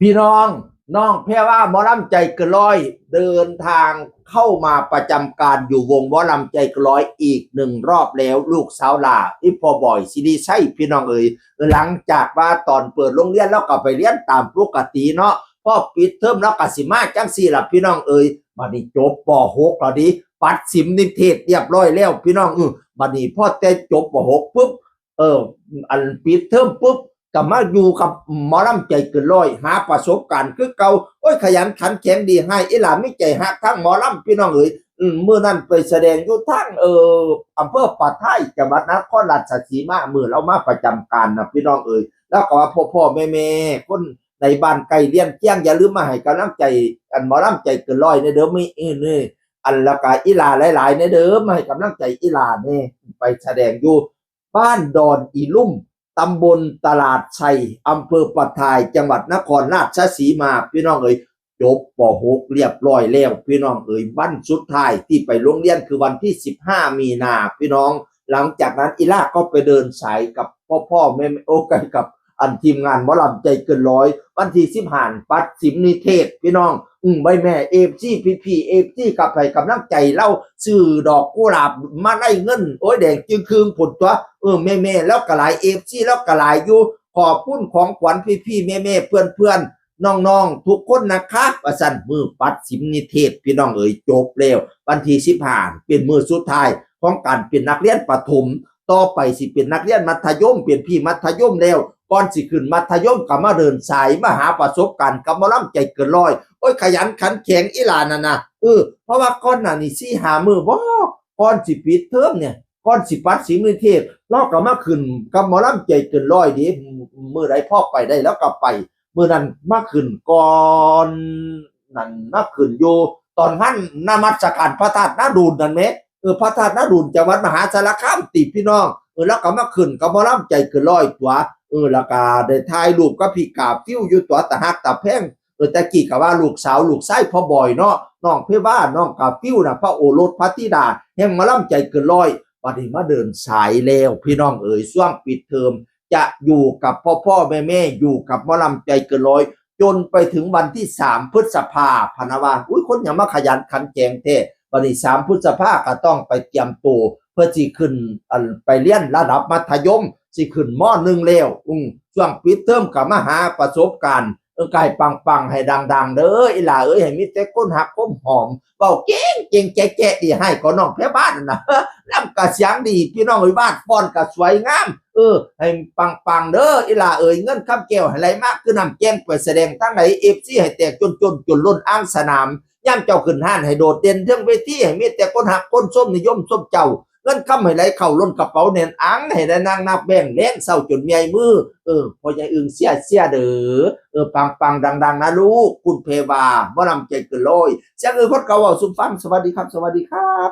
พี่น้องแพรว่าหมอลำใจเกินร้อยเดินทางเข้ามาประจำการอยู่วงหมอลำใจเกินร้อยอีก1 รอบแล้วลูกสาวลาอีพอบ่อยสิริใช่พี่น้องเอ๋ยหลังจากว่าตอนเปิดโรงเรียนแล้วก็ไปเรียนตามปกติเนาะพอปิดเทอมแล้วก็สิมาจังสี่ล่ะพี่น้องเอ๋ยบัดนี้จบป .6 แล้วดิปัดสิมนิเทศเรียบร้อยแล้วพี่น้องบัดนี้พอแต่จบป .6 ปุ๊บอันปิดเทอมปุ๊บก็มาอยู่กับหมอลำใจเกินร้อยหาประสบการณ์คือเก่าโอ้ยขยันขันแข็งดีให้อีหลาไม่ใจหักทั้งหมอลำพี่น้องเอ๋ยเมื่อนั้นไปแสดงอยู่ทั้งอำเภอปะไทยจังหวัดนครราชสีมาเมื่อเรามาประจำการนะพี่น้องเอ๋ยแล้วก็ว่าพ่อแม่คนในบ้านไกลเลี้ยงเกี้ยงอย่าลืมมาให้กำลังใจอันหมอลำใจเกินร้อยในเด้อไม่นี่อันละกาอีหลาหลายๆในเด้อมาให้กำลังใจอีหลาเนี่ยไปแสดงอยู่บ้านดอนอีลุ่มตำบลตลาดชัยอำเภอปะทายจังหวัดนครราชสีมาพี่น้องเอ๋ยจบป .6 เรียบร้อยแล้วพี่น้องเอ๋ยวันสุดท้ายที่ไปโรงเรียนคือวันที่15มีนาพี่น้องหลังจากนั้นอีล่าก็ไปเดินสายกับพ่อแม่โอ้กันกับอันทีมงานหมอลำใจเกินร้อยวันที่15ปัดสิมนิเทศพี่น้องใบแม่เอฟซีพี่เอฟซีกับไปกำลังใจเล่าซื้อดอกกุหลาบมาได้เงินโอ้ยแดงจึงคืนผลตัวแม่แล้วก็หลายเอฟซีแล้วก็หลายอยู่ขอบคุณของขวัญพี่แม่เพื่อนน้องๆทุกคนนะคะว่าสั่นมือปัดสิมนิเทศพี่น้องเอ๋ยจบแล้ววันที่15เป็นมือสุดท้ายของการเป็นนักเรียนประถมต่อไปสิเป็นนักเรียนมัธยมเป็นพี่มัธยมแล้วก่อนสิขึ้นมัธยมก็มาเดินสายมาหาประสบการณ์กับหมอลำใจเกินร้อยโอ้ยขยันขันแข็งอีหลานั่นนะเพราะว่าก่อนหน้านี้4-5 มื้อบ่ก่อนสิปิดเทอมเนี่ยก่อนสิปัดสิมนิเทศเราก็มาขึ้นกับหมอลำใจเกินร้อยดิมื้อใดพ่อไปได้แล้วก็ไปเมื่อนั้นมาขึ้นก่อนนั่นมาขึ้นอยู่ตอนท่านนมัสการพระธาตุนาดูลนั่นแหมพระธาตุนาดูลจังหวัดมหาสารคามติพี่น้องแล้วก็มาขึ้นกับหมอลำใจเกินร้อยตัวแล้วก็ได้ถ่ายรูปกับพี่กาบฟิวอยู่ตัวตะฮักตะแพงแต่กี้ก็ว่าลูกสาวลูกชายพ่อบ่อยเนาะน้องเพบ้าน้องกาฟิวน่ะพระโอรสพระธิดาแห่งหมอลำใจเกินร้อยบัดนี้มาเดินสายแล้วพี่น้องเอ๋ยช่วงปิดเทอมจะอยู่กับพ่อแม่อยู่กับหมอลำใจเกินร้อยจนไปถึงวันที่3 พฤษภาพนาวาอุ้ยคนอย่ามาขยันขันแจงแท้วันที่3 พฤษภาก็ต้องไปเตรียมตัวเพื่อสิขึ้นไปเรียนระดับมัธยมสิขึ้นม.1แล้วช่วงปิดเทอมก็มาหาประสบการณ์ไก่ปังให้ดังๆเด้ออีหล่าเอ้ยให้มีแต่คนหักก้มหอมเว้าเก่งแจ๊ะดีให้ก็น้องแพ้บ้านน่ะลำกะเสียงดีพี่น้องเอ้ยบ้านฟ้อนก็สวยงามให้ปังเด้ออีหล่าเอ้ยเงินคำแก้วให้ไหลมากคือน้ำแกงไปแสดงทั้งไหน FC ให้แตกจนล้นอ่างสนามย่ำเจ้าขึ้นห้านให้โดดเด่นเทิงเวทีให้มีแต่คนหักคนส้มนิยมส้มเจ้าเงินคำให้ไหลเข้าล้นกระเป๋าแน่นอังให้ได้นางนับแบ่งแล้งเศร้าจนเมียมือพ่อใหญ่อึ่งเสียเด้อปังดังนะลูกคุณเพวาบ่นำใจเกินร้อยเสียงคนเก่าเว้าสู่ฟังสวัสดีครับ